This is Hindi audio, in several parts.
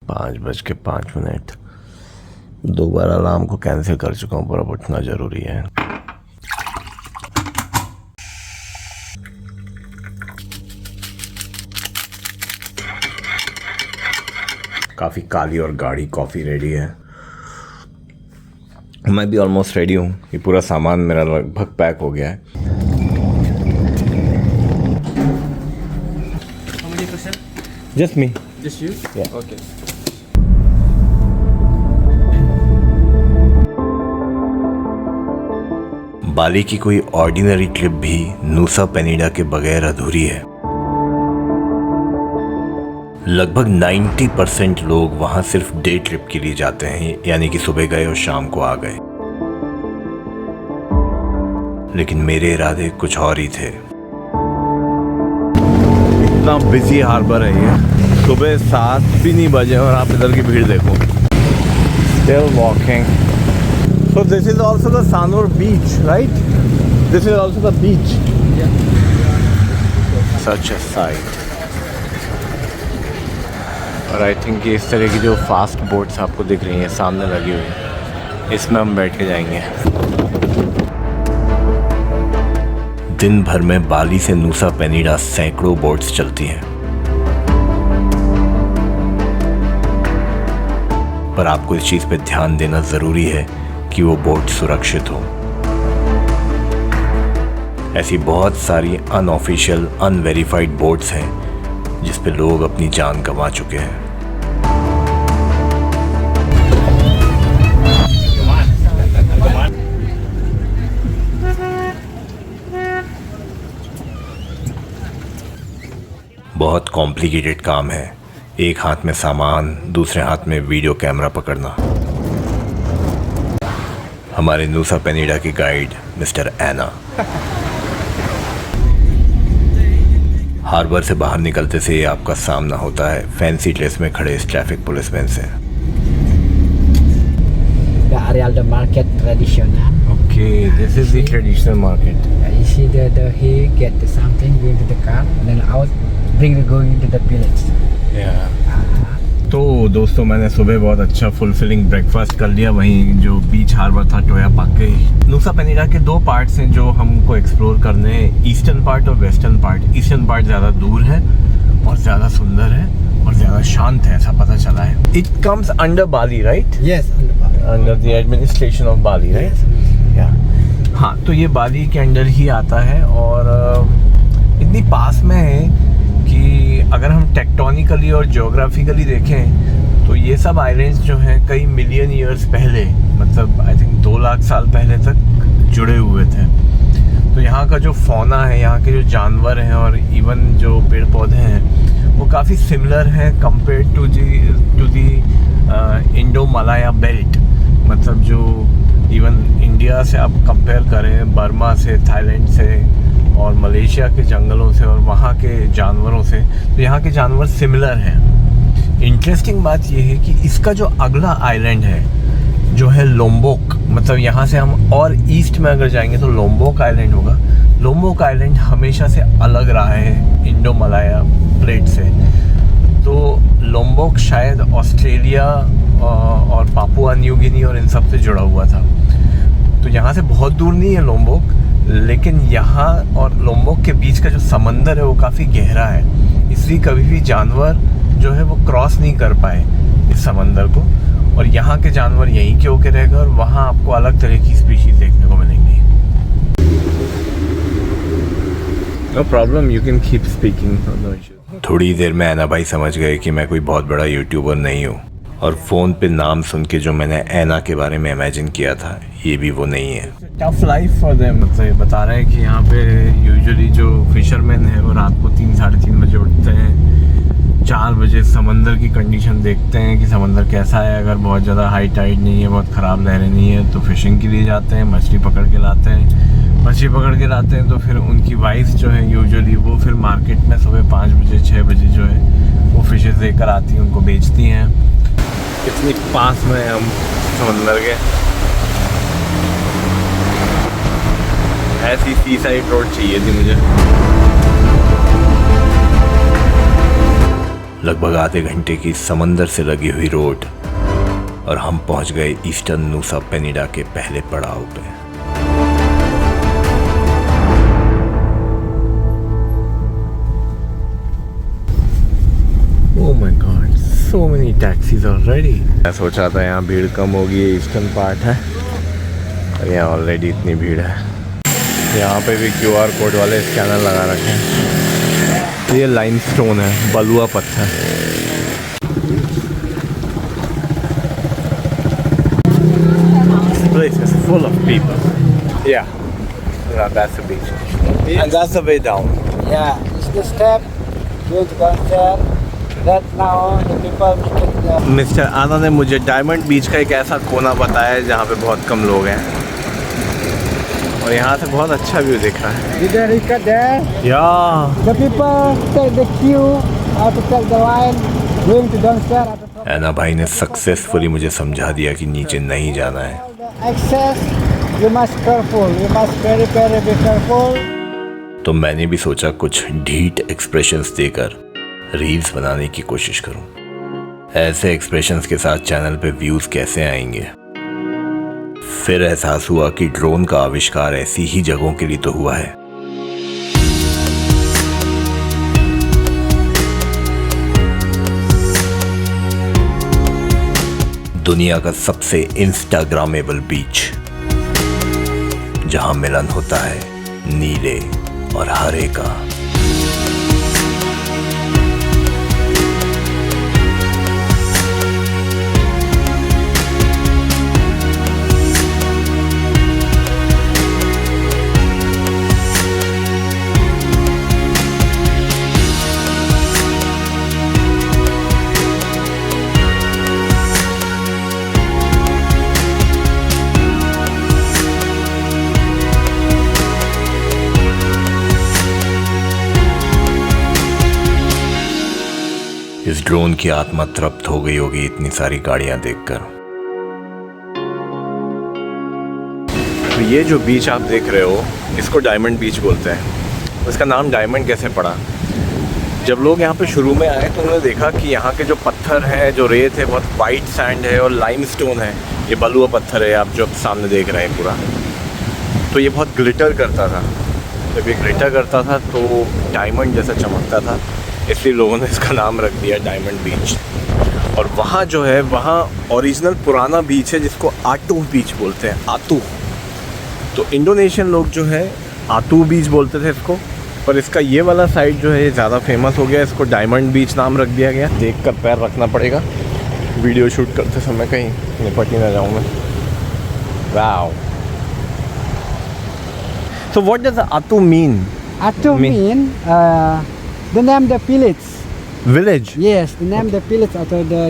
5:05 2 बार अलार्म को कैंसिल कर चुका हूँ, पर अब उठना ज़रूरी है। काफ़ी काली और गाढ़ी कॉफ़ी रेडी है। मैं भी ऑलमोस्ट रेडी हूँ। ये पूरा सामान मेरा लगभग पैक हो गया है। Just me. Just you? Yeah. Okay. बाली की कोई ऑर्डिनरी ट्रिप भी नूसा पेनिडा के बगैर अधूरी है। लगभग 90% लोग वहां सिर्फ डे ट्रिप के लिए जाते हैं, यानी कि सुबह गए और शाम को आ गए। लेकिन मेरे इरादे कुछ और ही थे। इतना बिजी हार्बर है ये, सुबह 7 भी नहीं बजे और आप इधर की भीड़ देखो। Still walking. So this is also the Sanur beach, right? This is also the beach. Yeah. Such a sight. और आई थिंक ये इस तरह की जो फास्ट बोट्स आपको दिख रही हैं सामने लगी हुई, इसमें हम बैठ के जाएंगे। दिन भर में बाली से नूसा पेनिडा सैकड़ों बोट्स चलती हैं, पर आपको इस चीज़ पे ध्यान देना ज़रूरी है कि वो बोट सुरक्षित हो। ऐसी बहुत सारी अनऑफिशियल अनवेरीफाइड बोट्स हैं जिस पे लोग अपनी जान गंवा चुके हैं। बहुत कॉम्प्लिकेटेड काम है। एक हाथ में सामान, दूसरे हाथ में वीडियो कैमरा पकड़ना। हमारे नूसा पेनिडा के गाइड मिस्टर एना। हार्बर से बाहर निकलते से आपका सामना होता है फैंसी ड्रेस में खड़े इस ट्रैफिक पुलिसमैन से। The area of the market traditional. Okay, this is the traditional market. You see the he get something going to the car and then out bring going to the village. तो दोस्तों, मैंने सुबह बहुत अच्छा फुलफिलिंग ब्रेकफास्ट कर लिया वहीं जो बीच हार्बर था टोया पार्क के। नूसा पेनिडा के 2 पार्ट्स हैं जो हमको एक्सप्लोर करने हैं, ईस्टर्न पार्ट और वेस्टर्न पार्ट। ईस्टर्न पार्ट ज़्यादा दूर है और ज़्यादा सुंदर है और ज़्यादा शांत है, ऐसा पता चला है। It comes under Bali, right? Yes, under Bali. Under the administration of Bali, right? या हाँ, तो ये बाली के अंडर ही आता है और इतनी पास में है कि अगर हम टेक्टोनिकली और ज्योग्राफिकली देखें तो ये सब आइलैंड्स जो हैं कई मिलियन ईयर्स पहले, मतलब आई थिंक 2 लाख साल पहले तक जुड़े हुए थे। तो यहाँ का जो फौना है, यहाँ के जो जानवर हैं और इवन जो पेड़ पौधे हैं वो काफ़ी सिमिलर हैं compare to the Indo Malaya belt. मतलब जो इवन इंडिया से आप कंपेयर करें, बर्मा से, थाईलैंड से और मलेशिया के जंगलों से और वहाँ के जानवरों से, तो यहाँ के जानवर सिमिलर हैं। इंटरेस्टिंग बात यह है कि इसका जो अगला आइलैंड है जो है लोम्बोक, मतलब यहाँ से हम और ईस्ट में अगर जाएंगे तो लोम्बोक आइलैंड होगा। लोम्बोक आइलैंड हमेशा से अलग रहा है इंडो मलाया प्लेट से। तो लोम्बोक शायद ऑस्ट्रेलिया और पापुआ न्यू गिनी और इन सब से जुड़ा हुआ था। तो यहाँ से बहुत दूर नहीं है लोम्बोक, लेकिन यहाँ और लोम्बोक के बीच का जो समंदर है वो काफ़ी गहरा है, इसलिए कभी भी जानवर जो है वो क्रॉस नहीं कर पाए इस समंदर को। और यहाँ के जानवर यहीं के होके रहेगा और वहाँ आपको अलग तरह की स्पीशीज देखने को मिलेंगी। No problem, you can keep speaking, no issue. थोड़ी देर में ऐना भाई समझ गए कि मैं कोई बहुत बड़ा यूट्यूबर नहीं हूँ और फ़ोन पे नाम सुन के जो मैंने ऐना के बारे में इमेजिन किया था ये भी वो नहीं है। Tough life for them. मतलब बता रहे हैं कि यहाँ पे यूजुअली जो फिशरमैन है वो रात को 3-3:30 बजे उठते हैं, 4 बजे समंदर की कंडीशन देखते हैं कि समंदर कैसा है। अगर बहुत ज़्यादा हाई टाइड नहीं है, बहुत ख़राब लहरें नहीं है, तो फिशिंग के लिए जाते हैं, मछली पकड़ के लाते हैं। मछली पकड़ के लाते हैं तो फिर उनकी वाइफ जो है यूजुअली वो फिर मार्केट में सुबह 5 बजे 6 बजे जो है वो फिशेस लेकर आती हैं, उनको बेचती हैं। कितनी पास में हम समंदर के। ऐसी सी साइड रोड चाहिए थी मुझे। लगभग आधे घंटे की समंदर से लगी हुई रोड और हम पहुंच गए ईस्टर्न नुसा पेनिडा के पहले पड़ाव पे। Oh my God, so many taxis already. मैं सोचा था यहाँ भीड़ कम होगी, ईस्टर्न पार्ट है, और यहाँ ऑलरेडी इतनी भीड़ है। यहाँ पे भी QR कोड वाले स्कैनर लगा रखे हैं। ये लाइमस्टोन है, बलुआ पत्थर। This place is full of people. Yeah, that's the beach, and that's the way down. Yeah, it's the step. Going to downstairs. That now the people making the. Mister आना ने मुझे डायमंड बीच का एक ऐसा कोना बताया है जहाँ पे बहुत कम लोग हैं और यहाँ से बहुत अच्छा व्यू दिख रहा है। Did they cut there? Yeah. The people take the queue, how to take the wine, going to downstairs at the top. ऐना भाई ने सक्सेसफुली मुझे समझा दिया कि नीचे नहीं जाना है। Access, you must careful. You must very be careful. तो मैंने भी सोचा कुछ ढीठ एक्सप्रेशंस देकर रील्स बनाने की कोशिश करूं। ऐसे एक्सप्रेशंस के साथ चैनल पे व्यूज कैसे आएंगे? फिर एहसास हुआ कि ड्रोन का आविष्कार ऐसी ही जगहों के लिए तो हुआ है। दुनिया का सबसे इंस्टाग्रामेबल बीच, जहां मिलन होता है नीले और हरे का। इस ड्रोन की आत्मा तृप्त हो गई होगी इतनी सारी गाड़ियां देखकर। तो ये जो बीच आप देख रहे हो इसको डायमंड बीच बोलते हैं। इसका नाम डायमंड कैसे पड़ा? जब लोग यहाँ पे शुरू में आए तो उन्होंने देखा कि यहाँ के जो पत्थर हैं, जो रेत है, बहुत वाइट सैंड है और लाइमस्टोन है। ये बलुआ पत्थर है, आप जो सामने देख रहे हैं पूरा। तो ये बहुत ग्लिटर करता था। जब ये ग्लिटर करता था तो डायमंड जैसा चमकता था, इसलिए लोगों ने इसका नाम रख दिया डायमंड बीच। और वहाँ जो है वहाँ ओरिजिनल पुराना बीच है जिसको आतू बीच बोलते हैं। आतू, तो इंडोनेशियन लोग जो है आतू बीच बोलते थे इसको, पर इसका ये वाला साइड जो है ये ज़्यादा फेमस हो गया, इसको डायमंड बीच नाम रख दिया गया। देख कर पैर रखना पड़ेगा वीडियो शूट करते समय, कहीं निपट ही ना जाऊँ मैं। Wow. So what does Atu mean? Atu mean the name the village. Village? Yes, the name the village after the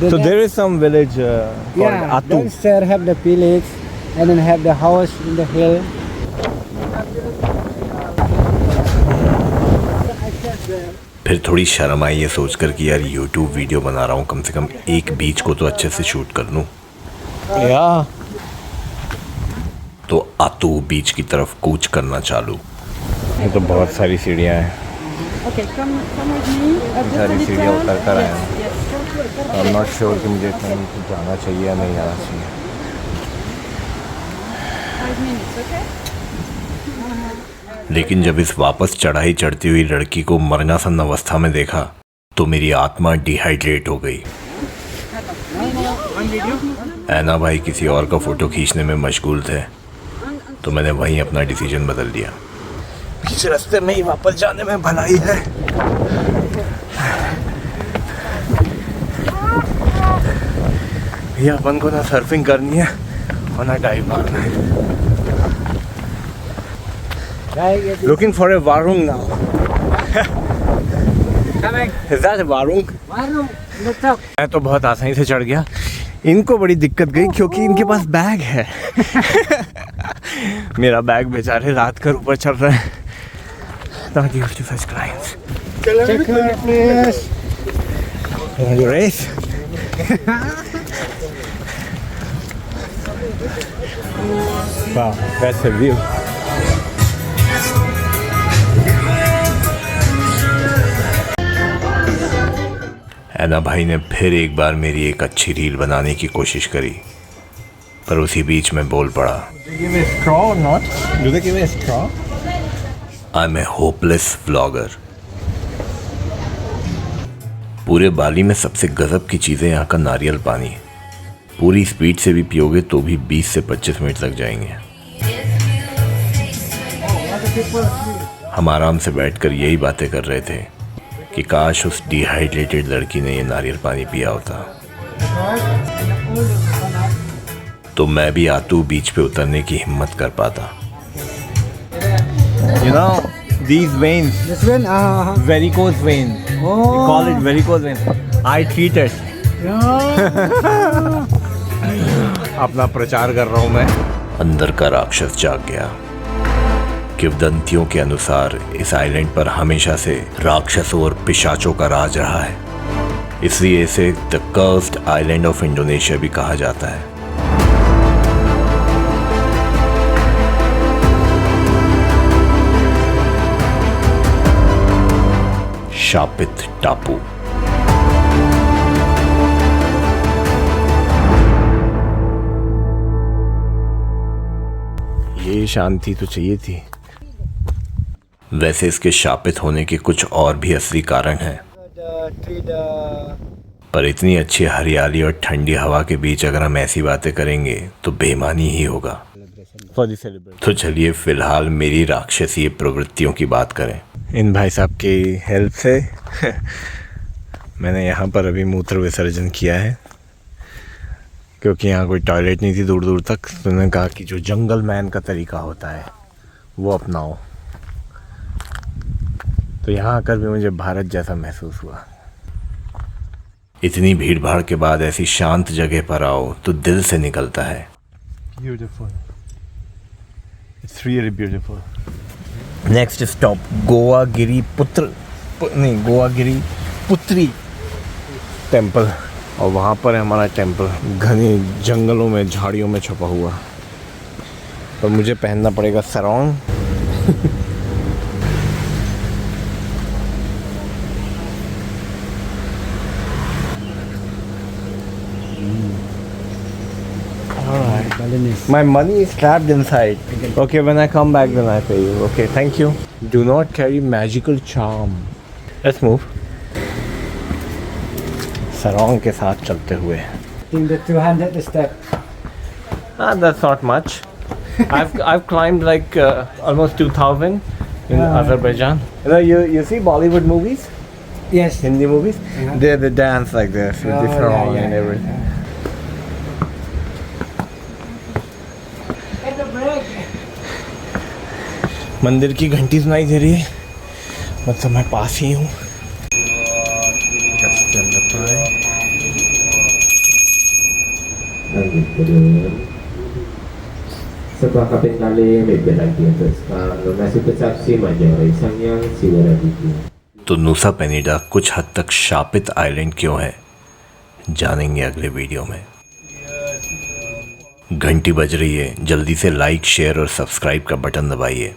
So name, there is some village called yeah, Atu. downstairs have the village and then have the house in the hill. फिर थोड़ी शर्म आई ये सोचकर कि यार YouTube वीडियो बना रहा हूँ, कम से कम एक बीच को तो अच्छे से शूट कर लूँ। या तो आतू बीच की तरफ कूच करना चालू। ये तो बहुत सारी सीढ़ियाँ हैं। Okay, come with me. सारी सीढ़ियाँ उतर कर आया हूँ। Yes. I am not sure कि मुझे इतना नीचे जाना चाहिए या नहीं जाना चाहिए। 5 minutes, okay? लेकिन जब इस वापस चढ़ाई चढ़ती हुई लड़की को मरनासन अवस्था में देखा तो मेरी आत्मा डिहाइड्रेट हो गई। ऐना भाई किसी और का फोटो खींचने में मशगूल थे, तो मैंने वहीं अपना डिसीजन बदल दिया। इस रास्ते में ही वापस जाने में भलाई है। भैया अपन को ना सर्फिंग करनी है और ना डाइव मारना है। Looking for a warung now. Coming. Is that a warung? Warung, look up. मैं तो बहुत आसानी से चढ़ गया। इनको बड़ी दिक्कत गई क्योंकि इनके पास बैग है। मेरा बैग बेचारे रात कर ऊपर चल रहा है। Not used to such clients. Take care, please. You race? Wow, that's a view. ऐना भाई ने फिर एक बार मेरी एक अच्छी रील बनाने की कोशिश करी, पर उसी बीच में बोल पड़ा, I am a hopeless vlogger. पूरे बाली में सबसे गजब की चीज़ें यहाँ का नारियल पानी है। पूरी स्पीड से भी पियोगे तो भी 20 से 25 मिनट लग जाएंगे। हम आराम से बैठकर यही बातें कर रहे थे कि काश उस डिहाइड्रेटेड लड़की ने ये नारियल पानी पिया होता तो मैं भी आतू बीच पे उतरने की हिम्मत कर पाता। You know, these veins, This one, varicose vein. We call it varicose vein. I treat it. अपना प्रचार कर रहा हूँ मैं। अंदर का राक्षस जाग गया। किंवदंतियों के अनुसार इस आइलैंड पर हमेशा से राक्षसों और पिशाचों का राज रहा है, इसलिए इसे the cursed island of Indonesia भी कहा जाता है। शापित टापू। ये शांति तो चाहिए थी। वैसे इसके शापित होने के कुछ और भी असली कारण हैं, पर इतनी अच्छी हरियाली और ठंडी हवा के बीच अगर हम ऐसी बातें करेंगे तो बेईमानी ही होगा। तो चलिए फिलहाल मेरी राक्षसीय प्रवृत्तियों की बात करें। इन भाई साहब की हेल्प से मैंने यहाँ पर अभी मूत्र विसर्जन किया है, क्योंकि यहाँ कोई टॉयलेट नहीं थी दूर दूर तक। तो उन्होंने कहा कि जो जंगल मैन का तरीका होता है वो अपनाओ। तो यहाँ आकर भी मुझे भारत जैसा महसूस हुआ। इतनी भीड़ भाड़ के बाद ऐसी शांत जगह पर आओ तो दिल से निकलता है। Beautiful. It's really beautiful. Next stop गोवागिरी पुत्री टेम्पल, और वहाँ पर है हमारा टेम्पल, घने जंगलों में झाड़ियों में छुपा हुआ। तो मुझे पहनना पड़ेगा सरोंग। My money is trapped inside. Okay, when I come back, then I pay you. Okay, thank you. Do not carry magical charm. Let's move. सरोंग के साथ चलते हुए। in the 200 step. That's not much. I've climbed like almost 2,000 in Azerbaijan. You see Bollywood movies, Yes. Hindi movies. They dance like this with the sarong and everything. मंदिर की घंटी सुनाई दे रही है, मतलब मैं पास ही हूँ। Setelah kapten kali bebek lagi untuk sekarang masih persepsi Majapahit sang yang siwara itu. तो नुसा पेनिडा कुछ हद तक शापित आइलैंड क्यों है, जानेंगे अगले वीडियो में। घंटी बज रही है, जल्दी से लाइक शेयर और सब्सक्राइब का बटन दबाइए।